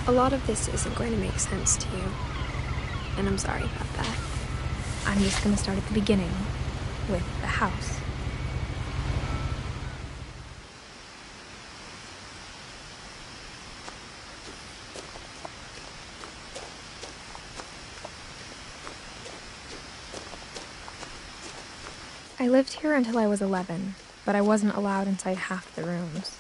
A lot of this isn't going to make sense to you, and I'm sorry about that. I'm just going to start at the beginning, with the house. I lived here until I was 11, but I wasn't allowed inside half the rooms.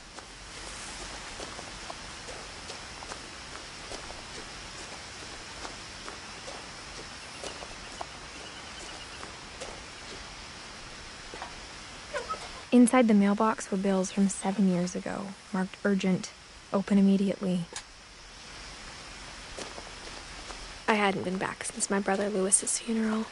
Inside the mailbox were bills from 7 years ago, marked urgent, open immediately. I hadn't been back since my brother Lewis's funeral.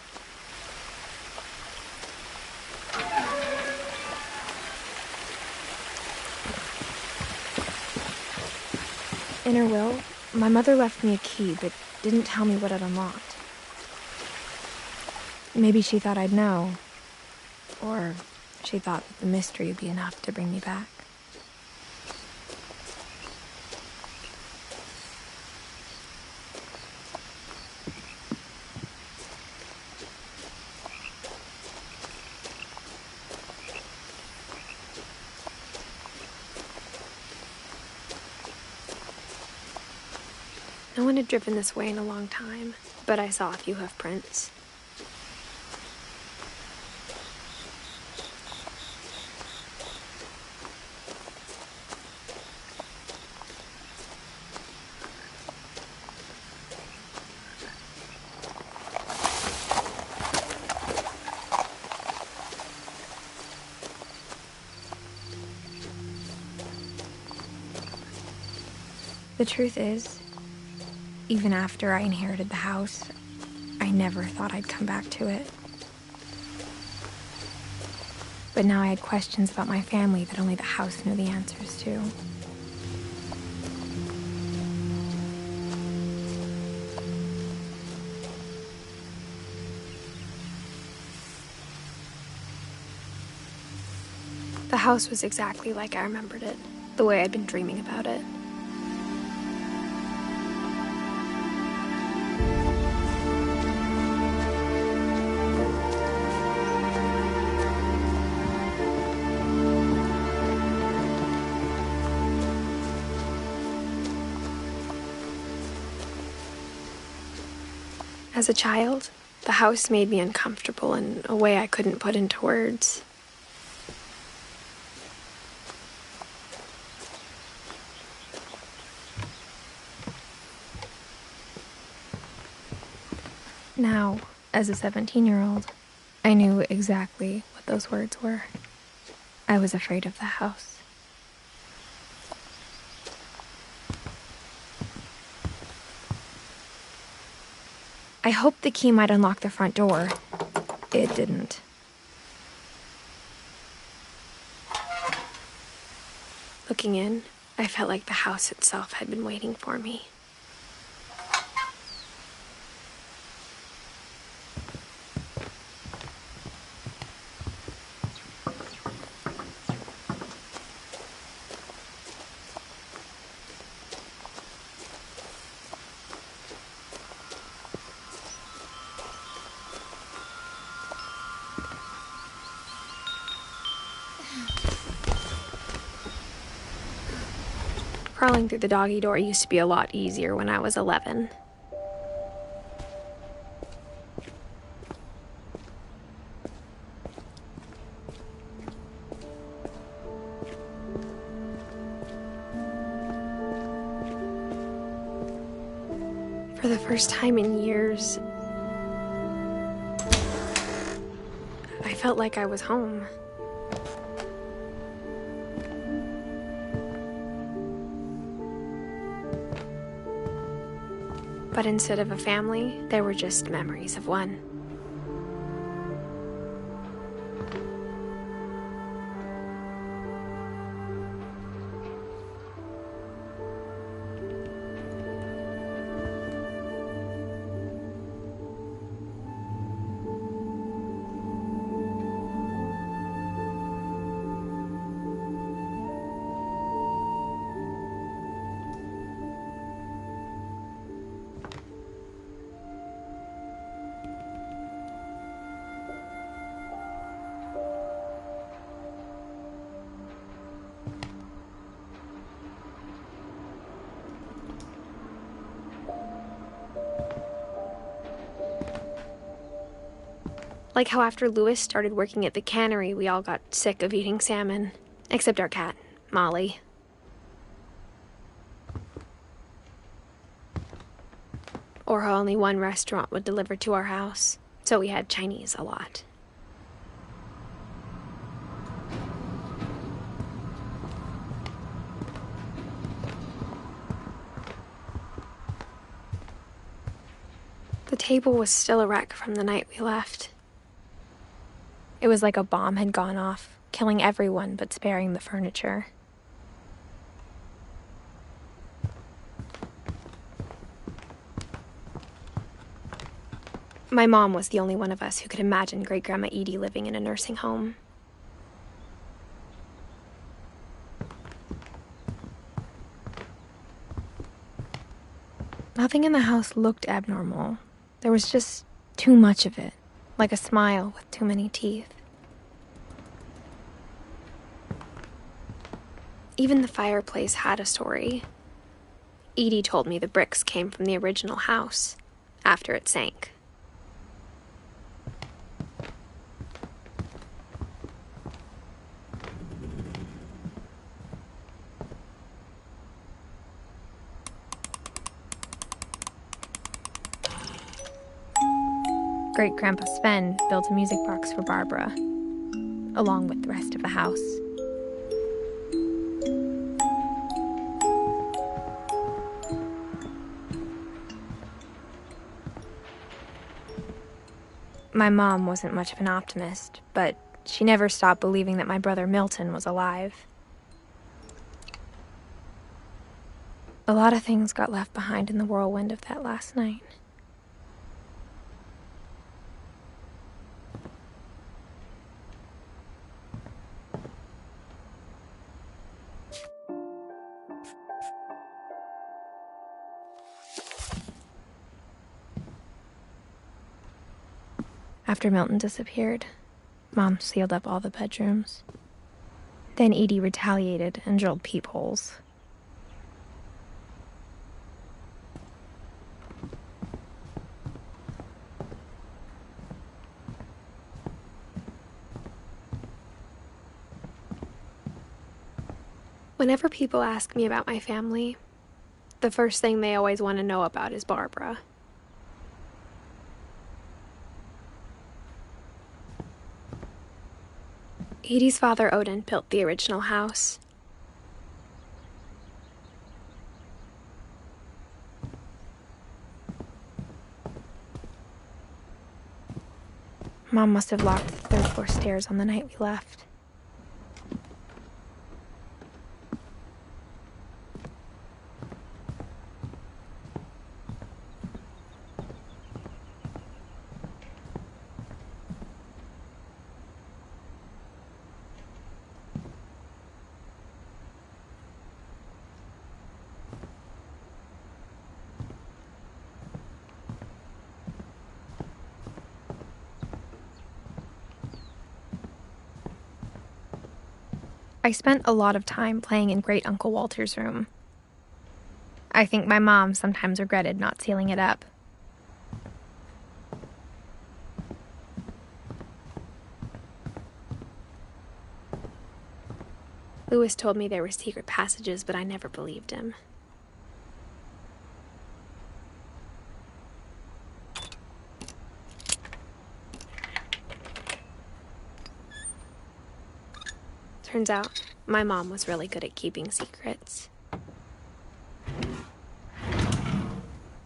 In her will, my mother left me a key, but didn't tell me what it unlocked. Maybe she thought I'd know. Or she thought that the mystery would be enough to bring me back. No one had driven this way in a long time, but I saw a few hoof prints. The truth is, even after I inherited the house, I never thought I'd come back to it. But now I had questions about my family that only the house knew the answers to. The house was exactly like I remembered it, the way I'd been dreaming about it. As a child, the house made me uncomfortable in a way I couldn't put into words. Now, as a 17-year-old, I knew exactly what those words were. I was afraid of the house. I hoped the key might unlock the front door. It didn't. Looking in, I felt like the house itself had been waiting for me. Crawling through the doggy door used to be a lot easier when I was 11. For the first time in years, I felt like I was home. But instead of a family, there were just memories of one. Like how after Louis started working at the cannery, we all got sick of eating salmon. Except our cat, Molly. Or how only one restaurant would deliver to our house, so we had Chinese a lot. The table was still a wreck from the night we left. It was like a bomb had gone off, killing everyone but sparing the furniture. My mom was the only one of us who could imagine Great-Grandma Edie living in a nursing home. Nothing in the house looked abnormal. There was just too much of it, like a smile with too many teeth. Even the fireplace had a story. Edie told me the bricks came from the original house, after it sank. Great-Grandpa Sven built a music box for Barbara, along with the rest of the house. My mom wasn't much of an optimist, but she never stopped believing that my brother Milton was alive. A lot of things got left behind in the whirlwind of that last night. After Milton disappeared, Mom sealed up all the bedrooms. Then Edie retaliated and drilled peepholes. Whenever people ask me about my family, the first thing they always want to know about is Barbara. Edie's father, Odin, built the original house. Mom must have locked the third-floor stairs on the night we left. I spent a lot of time playing in Great Uncle Walter's room. I think my mom sometimes regretted not sealing it up. Louis told me there were secret passages, but I never believed him. Turns out, my mom was really good at keeping secrets.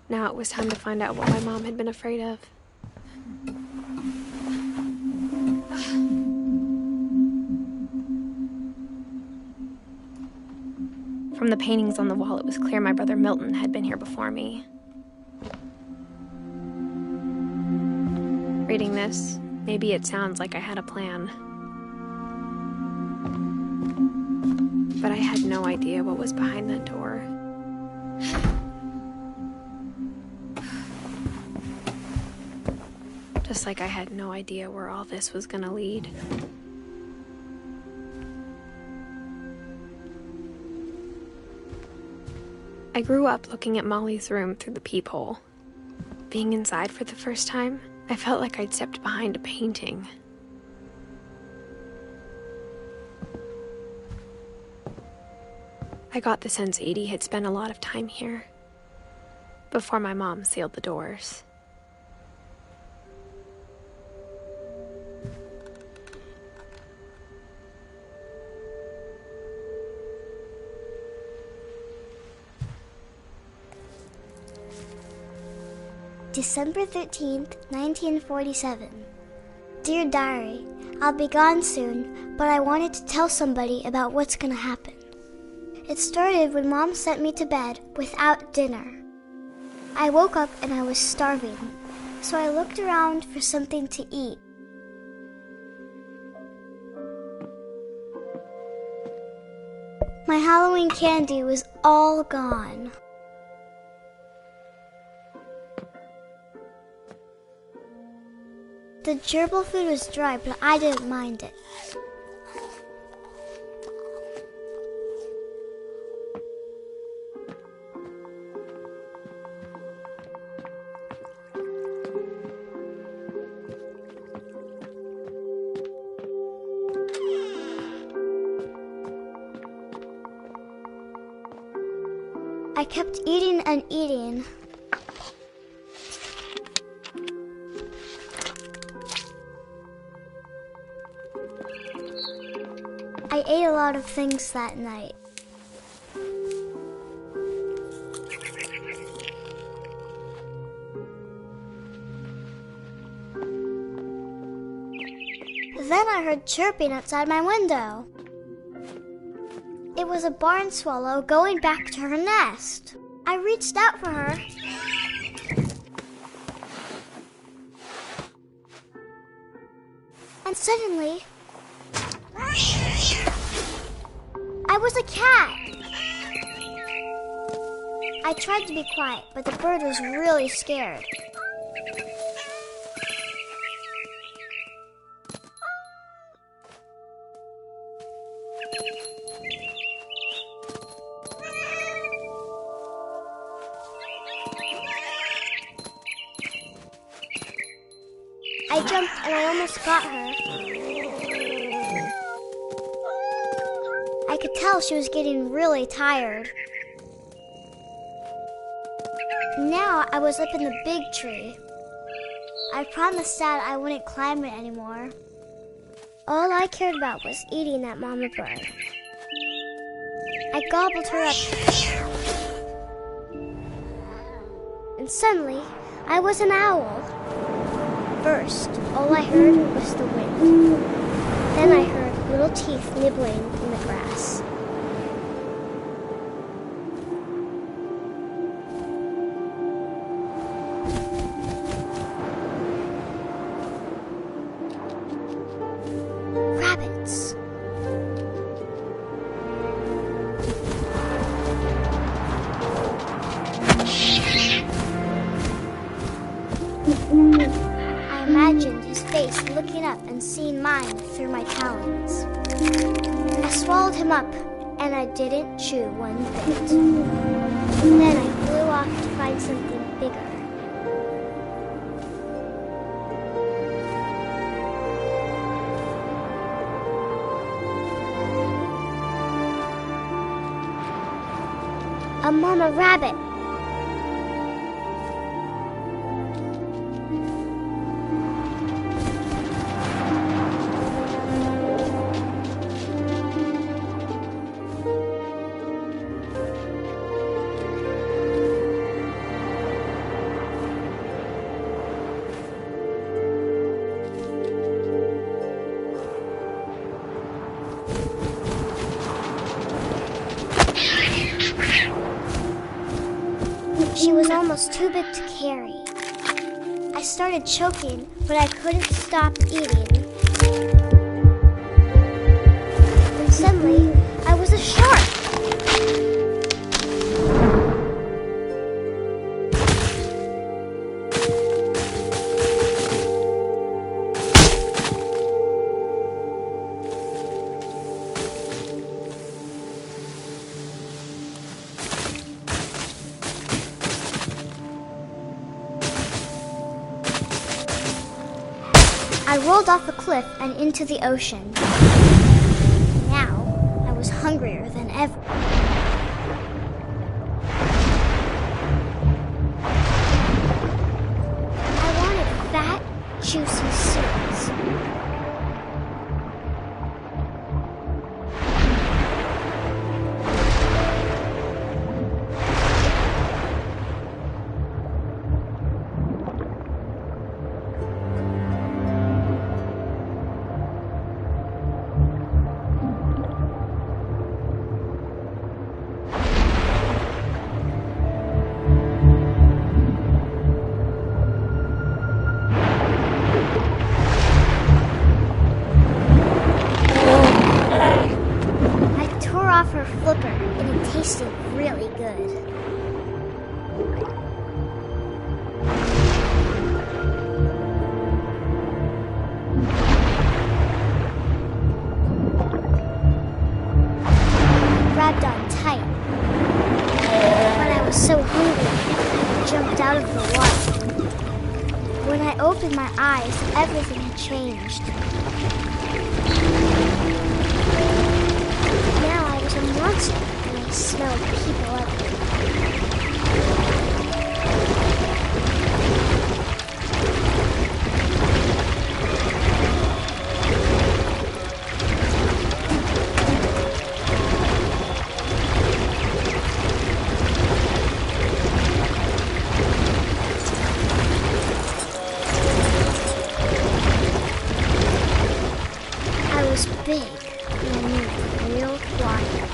Now it was time to find out what my mom had been afraid of. From the paintings on the wall, it was clear my brother Milton had been here before me. Reading this, maybe it sounds like I had a plan. But I had no idea what was behind that door. Just like I had no idea where all this was gonna lead. I grew up looking at Molly's room through the peephole. Being inside for the first time, I felt like I'd stepped behind a painting. I got the sense Edie had spent a lot of time here, before my mom sealed the doors. December 13th, 1947. Dear Diary, I'll be gone soon, but I wanted to tell somebody about what's gonna happen. It started when Mom sent me to bed without dinner. I woke up and I was starving, so I looked around for something to eat. My Halloween candy was all gone. The gerbil food was dry, but I didn't mind it. I kept eating and eating. I ate a lot of things that night. Then I heard chirping outside my window. It was a barn swallow going back to her nest. I reached out for her. And suddenly, I was a cat. I tried to be quiet, but the bird was really scared. I jumped and I almost got her. I could tell she was getting really tired. Now I was up in the big tree. I promised Dad I wouldn't climb it anymore. All I cared about was eating that mama bird. I gobbled her up. And suddenly, I was an owl. First, all I heard was the wind. Then I heard little teeth nibbling in the grass. Rabbits. I imagined his face looking up and seeing mine through my talons. I swallowed him up, and I didn't chew one bit. Then I flew off to find something bigger. A mama rabbit. She was almost too big to carry. I started choking, but I couldn't stop eating. And suddenly, I was a shark. I rolled off a cliff and into the ocean. Now, I was hungrier than ever. I wanted fat, juicy seeds. Her flipper, and it tasted really good. I grabbed on tight, but I was so hungry I jumped out of the water. When I opened my eyes, everything had changed. A monster, and I smelled people everywhere. I was big, and I moved real quiet.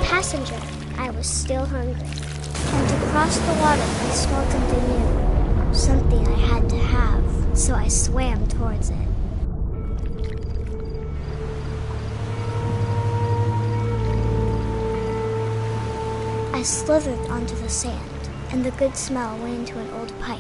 Passenger, I was still hungry, and to cross the water I smelled something new, something I had to have, so I swam towards it. I slithered onto the sand, and the good smell went into an old pipe.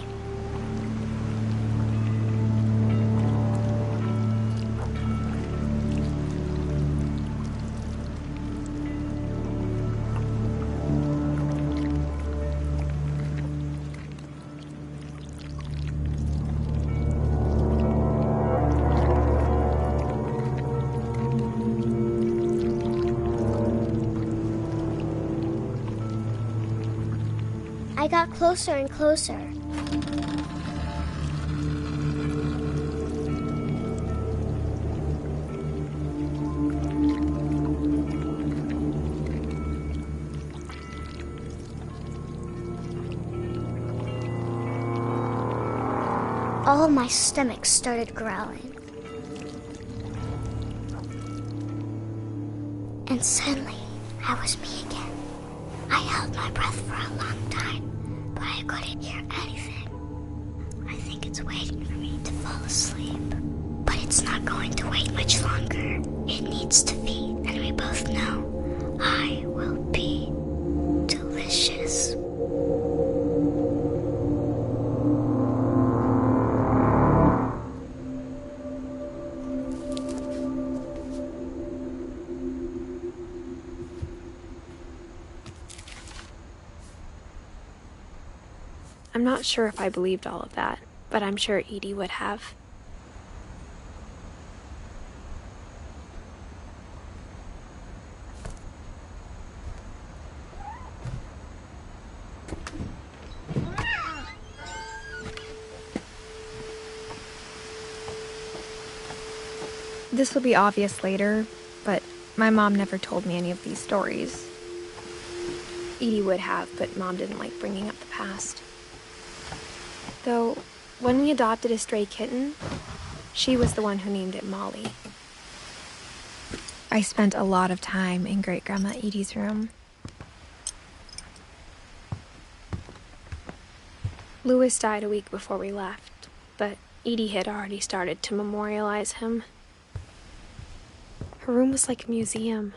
I got closer and closer. All of my stomach started growling. And suddenly, I was me again. I held my breath for a long time, but I couldn't hear anything. I think it's waiting for me to fall asleep. But it's not going to wait much longer. It needs to feed, and we both know I will be delicious. I'm not sure if I believed all of that, but I'm sure Edie would have. This will be obvious later, but my mom never told me any of these stories. Edie would have, but Mom didn't like bringing up the past. Though, when we adopted a stray kitten, she was the one who named it Molly. I spent a lot of time in Great-Grandma Edie's room. Louis died a week before we left, but Edie had already started to memorialize him. Her room was like a museum.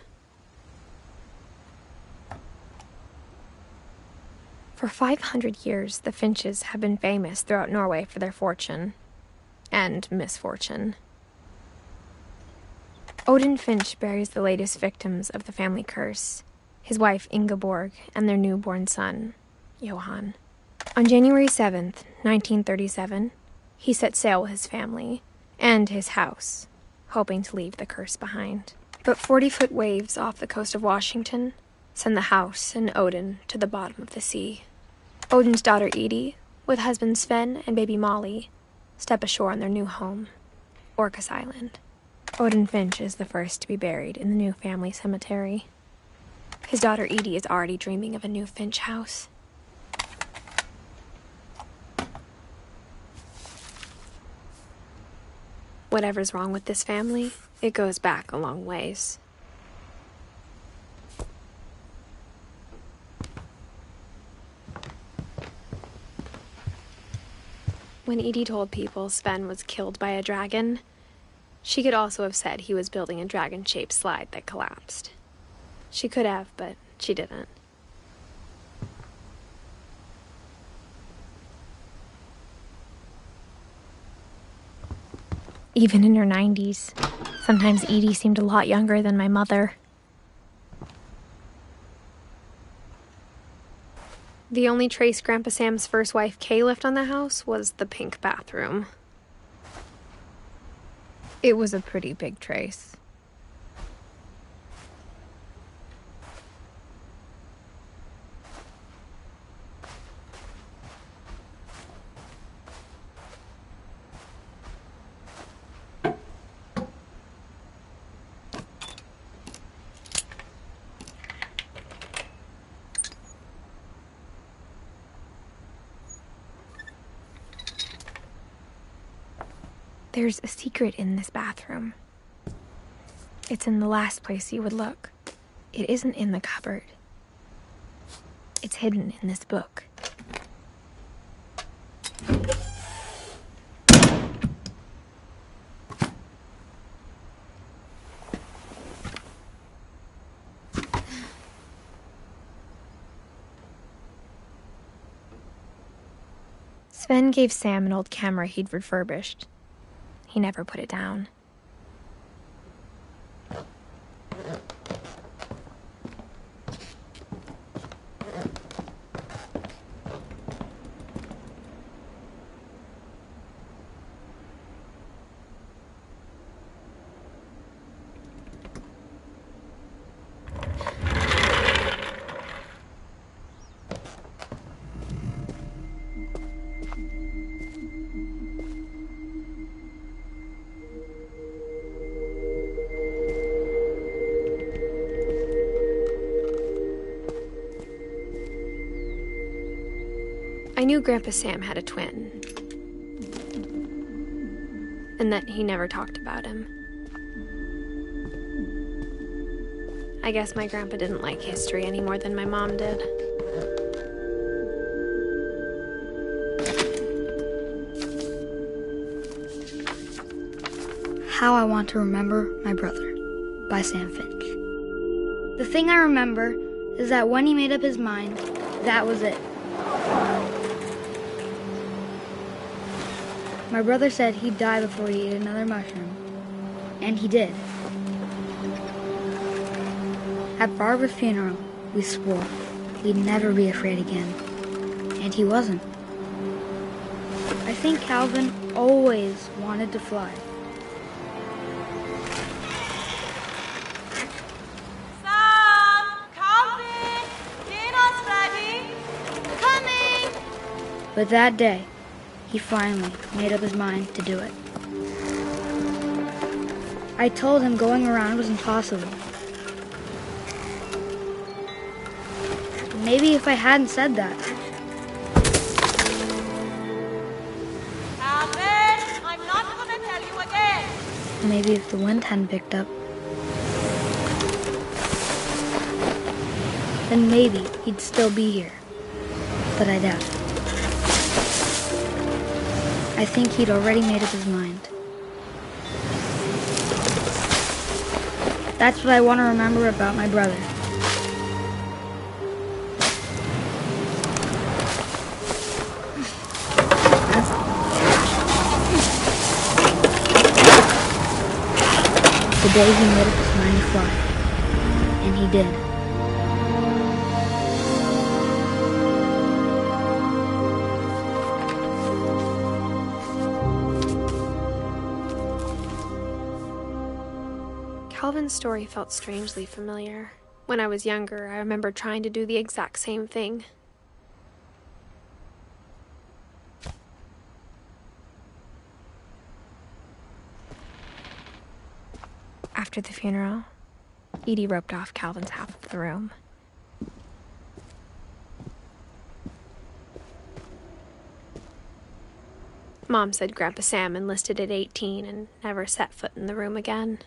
For 500 years, the Finches have been famous throughout Norway for their fortune and misfortune. Odin Finch buries the latest victims of the family curse, his wife Ingeborg and their newborn son, Johan. On January 7th, 1937, he set sail with his family and his house, hoping to leave the curse behind. But 40-foot waves off the coast of Washington send the house and Odin to the bottom of the sea. Odin's daughter Edie, with husband Sven and baby Molly, step ashore on their new home, Orcas Island. Odin Finch is the first to be buried in the new family cemetery. His daughter Edie is already dreaming of a new Finch house. Whatever's wrong with this family, it goes back a long ways. When Edie told people Sven was killed by a dragon, she could also have said he was building a dragon-shaped slide that collapsed. She could have, but she didn't. Even in her 90s, sometimes Edie seemed a lot younger than my mother. The only trace Grandpa Sam's first wife, Kay, left on the house was the pink bathroom. It was a pretty big trace. There's a secret in this bathroom. It's in the last place you would look. It isn't in the cupboard. It's hidden in this book. Sven gave Sam an old camera he'd refurbished. He never put it down. I knew Grandpa Sam had a twin, and that he never talked about him. I guess my grandpa didn't like history any more than my mom did. How I Want to Remember My Brother by Sam Finch. The thing I remember is that when he made up his mind, that was it. My brother said he'd die before he ate another mushroom, and he did. At Barbara's funeral, we swore he'd never be afraid again, and he wasn't. I think Calvin always wanted to fly. Sam! Calvin! Dinner's ready! Coming! But that day, he finally made up his mind to do it. I told him going around was impossible. Maybe if I hadn't said that. Calvin, I'm not gonna tell you again. Maybe if the wind hadn't picked up. Then maybe he'd still be here. But I doubt it. I think he'd already made up his mind. That's what I want to remember about my brother. The day he made up his mind to fly. And he did. Calvin's story felt strangely familiar. When I was younger, I remember trying to do the exact same thing. After the funeral, Edie roped off Calvin's half of the room. Mom said Grandpa Sam enlisted at 18 and never set foot in the room again.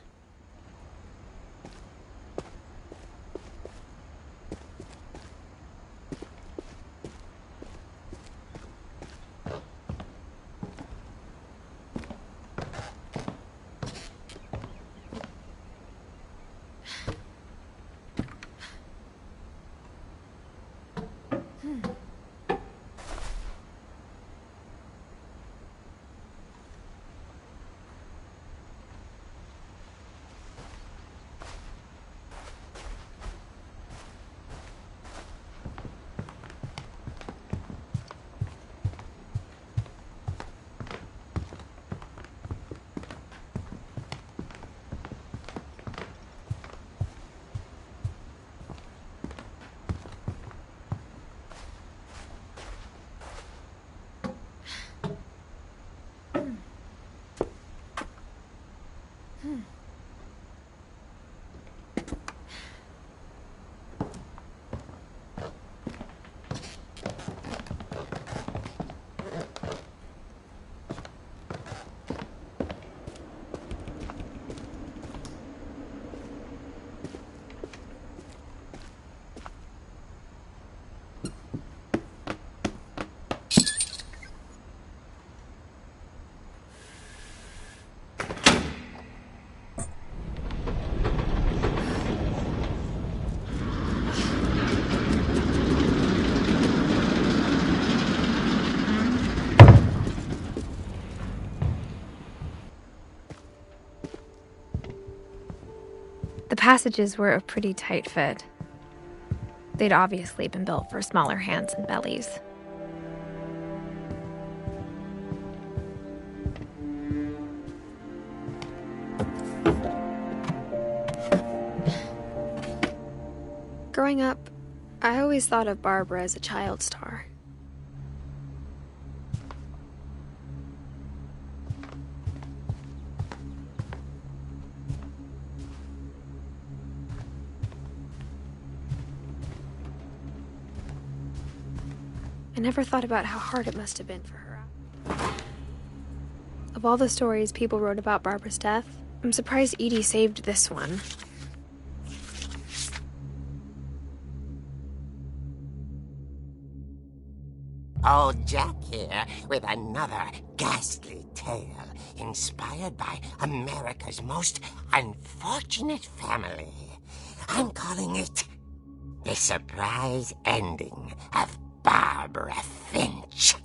The passages were a pretty tight fit. They'd obviously been built for smaller hands and bellies. Growing up, I always thought of Barbara as a child star. I never thought about how hard it must have been for her. Of all the stories people wrote about Barbara's death, I'm surprised Edie saved this one. Old Jack here with another ghastly tale inspired by America's most unfortunate family. I'm calling it The Surprise Ending of Barbara Finch.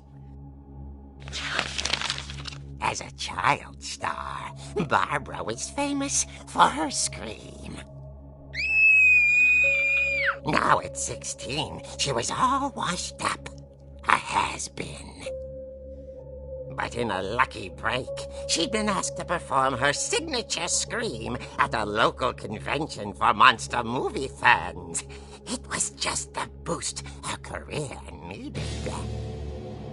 As a child star, Barbara was famous for her scream. Now at 16, she was all washed up. A has-been. But in a lucky break, she'd been asked to perform her signature scream at a local convention for monster movie fans. It was just the boost her career needed.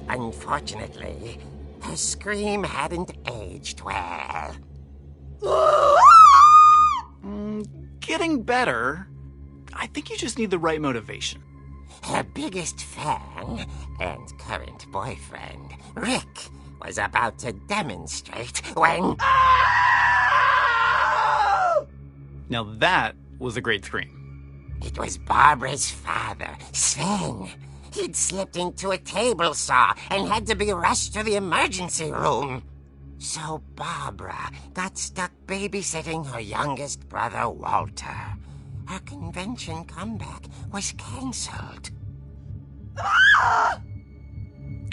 Unfortunately, her scream hadn't aged well. getting better. I think you just need the right motivation. Her biggest fan and current boyfriend, Rick, was about to demonstrate when... Now that was a great scream. It was Barbara's father, Sven. He'd slipped into a table saw and had to be rushed to the emergency room. So Barbara got stuck babysitting her youngest brother, Walter. Her convention comeback was cancelled.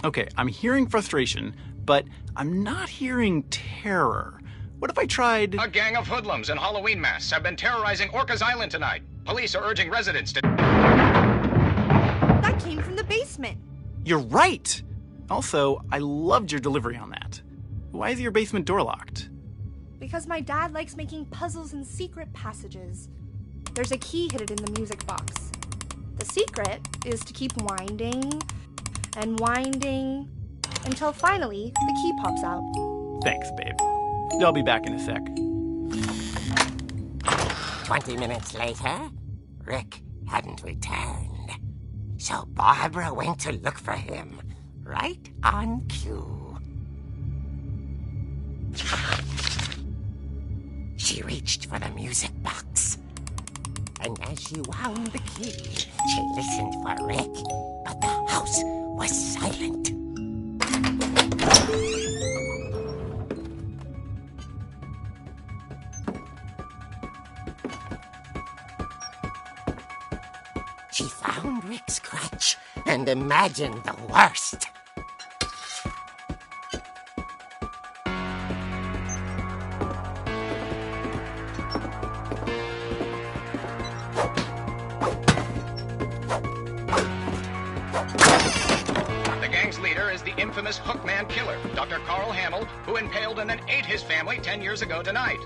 Okay, I'm hearing frustration, but I'm not hearing terror. What if I tried... A gang of hoodlums in Halloween masks have been terrorizing Orcas Island tonight. Police are urging residents to... That came from the basement. You're right! Also, I loved your delivery on that. Why is your basement door locked? Because my dad likes making puzzles and secret passages. There's a key hidden in the music box. The secret is to keep winding and winding until finally the key pops out. Thanks, babe. I'll be back in a sec. 20 minutes later, Rick hadn't returned. So Barbara went to look for him, right on cue. She reached for the music box. And as she wound the key, she listened for Rick, but the house was silent. She found Rick's crutch and imagined the worst. The gang's leader is the infamous Hookman killer, Dr. Carl Hamill, who impaled and then ate his family 10 years ago tonight.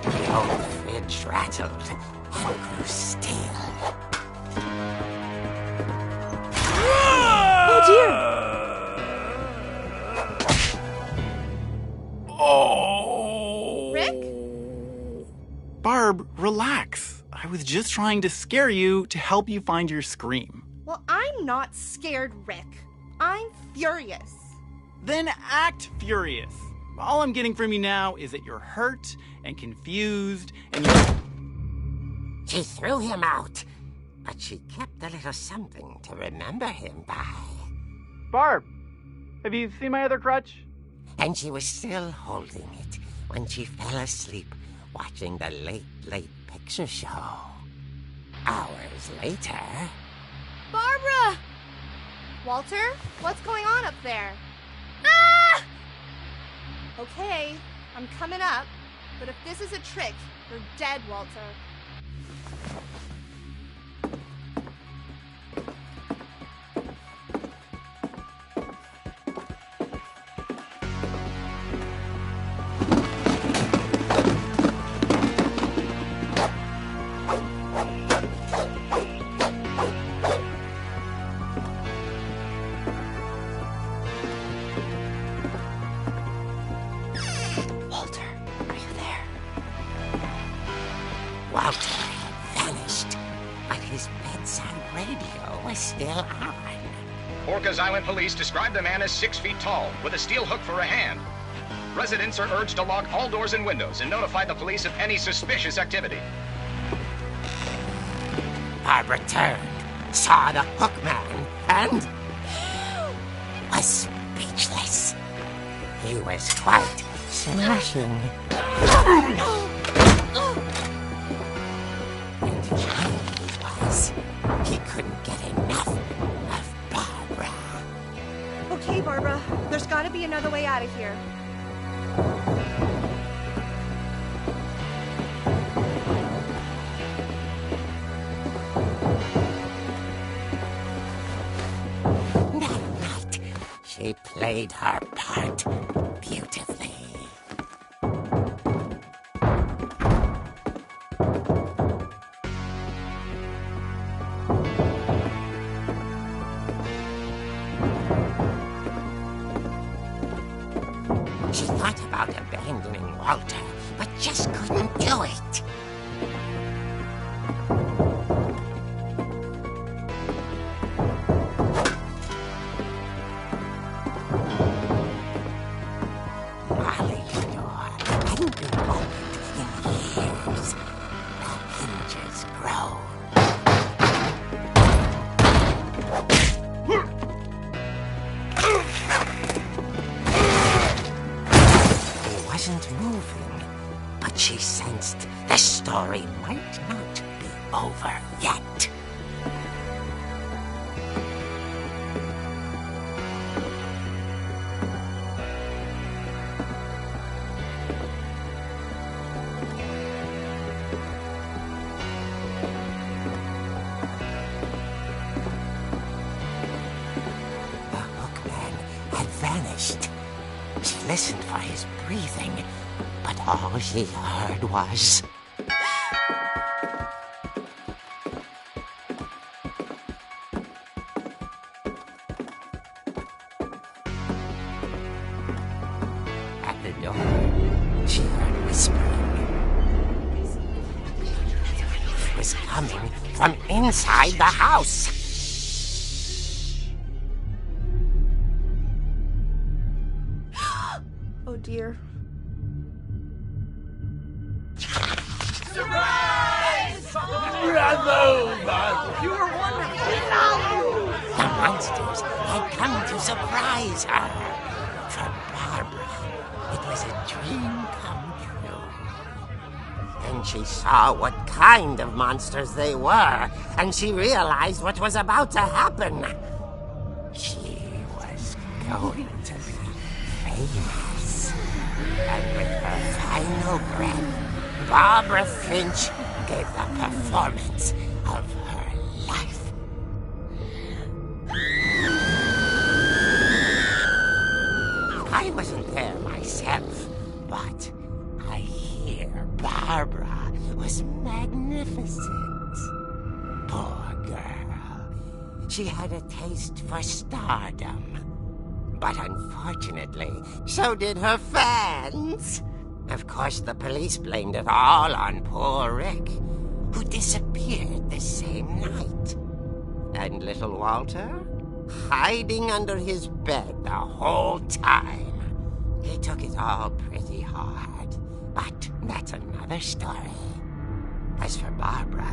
The old fridge rattled and grew still. Oh dear! Oh! Rick? Barb, relax. I was just trying to scare you to help you find your scream. Well, I'm not scared, Rick. I'm furious. Then act furious. All I'm getting from you now is that you're hurt and confused and you're... She threw him out, but she kept a little something to remember him by. Barb, have you seen my other crutch? And she was still holding it when she fell asleep watching the Late Picture Show. Hours later... Barbara! Walter, what's going on up there? Ah! Okay, I'm coming up, but if this is a trick, you're dead, Walter. Walter had vanished, but his bedside radio was still on. Orcas Island police describe the man as 6 feet tall, with a steel hook for a hand. Residents are urged to lock all doors and windows and notify the police of any suspicious activity. Barbara turned, saw the hook man, and was speechless. He was quite smashing. And here he was. He couldn't get enough of Barbara. Okay, Barbara, there's gotta be another way out of here. That night, she played her part beautifully. abandoning Walter, but just couldn't do it. Molly's door hadn't been opened in years. The hinges groaned. He wasn't moving, but she sensed the story might not be over yet. Vanished. She listened for his breathing, but all she heard was... At the door, she heard whispering. It was coming from inside the house. Oh dear. Surprise! Bravo, Bob! You were wonderful. The monsters had come to surprise her. For Barbara, it was a dream come true. Then she saw what kind of monsters they were, and she realized what was about to happen. She was going to be famous. And with her final breath, Barbara Finch gave the performance of her life. I wasn't there myself, but I hear Barbara was magnificent. Poor girl. She had a taste for stardom. But unfortunately, so did her fans. Of course, the police blamed it all on poor Rick, who disappeared the same night. And little Walter, hiding under his bed the whole time. He took it all pretty hard, but that's another story. As for Barbara,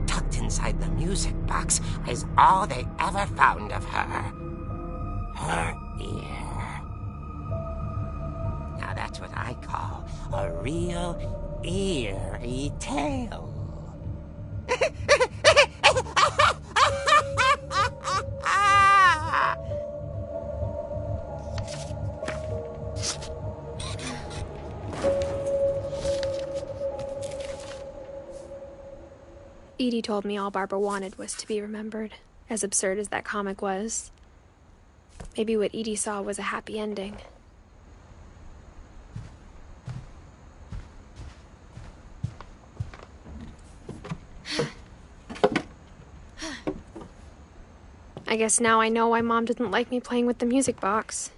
tucked inside the music box is all they ever found of her. Her ear. Now that's what I call a real eerie tale. Edie told me all Barbara wanted was to be remembered, as absurd as that comic was. Maybe what Edie saw was a happy ending. I guess now I know why Mom didn't like me playing with the music box.